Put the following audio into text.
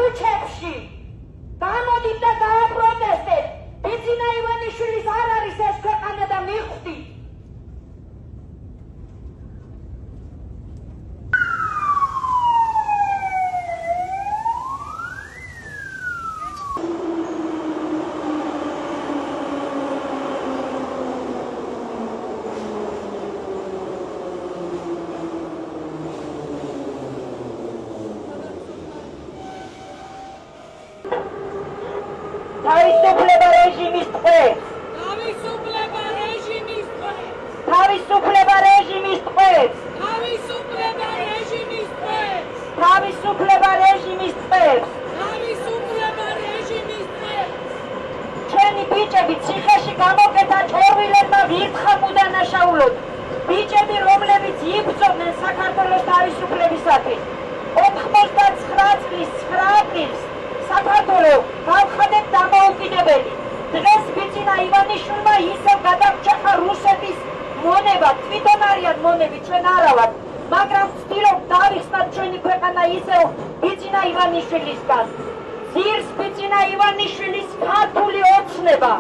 ქუჩებში. გამოდით და დააპროტესტეთ. ბიძინა ივანიშვილის არ არის ეს ქვეყანა და მიხვდით. თავისუფლება რეჟიმის ტყვეს. თავისუფლება რეჟიმის ტყვეს. თავისუფლება რეჟიმის ტყვეს. თავისუფლება რეჟიმის ტყვეს. თავისუფლება რეჟიმის ტყვეს. თავისუფლება რეჟიმის ტყვეს. ჩვენი ბიჭები ციხეში გამოკეთა ჭორვილებმა ვირთხამ უდანაშაულოდ. ბიჭები, რომლებიც იბრძოდნენ საქართველოს თავისუფლებისათვის. 99 წლის 9 აპრილს საქართველოს გავხადეთ დამოუკიდებელი. დღეს ბიძინა ივანიშვილმა ისევ გადაგჭახა რუსეთის მონება. თვითონ არიან მონები, ჩვენ არა ვართ, მაგრამ ვცდილობ დავიხსნათ ჩვენი ქვეყანა ისევ ბიძინა ივანიშვილისგან. ძირს ბიძინა ივანიშვილის ქართული ოცნება.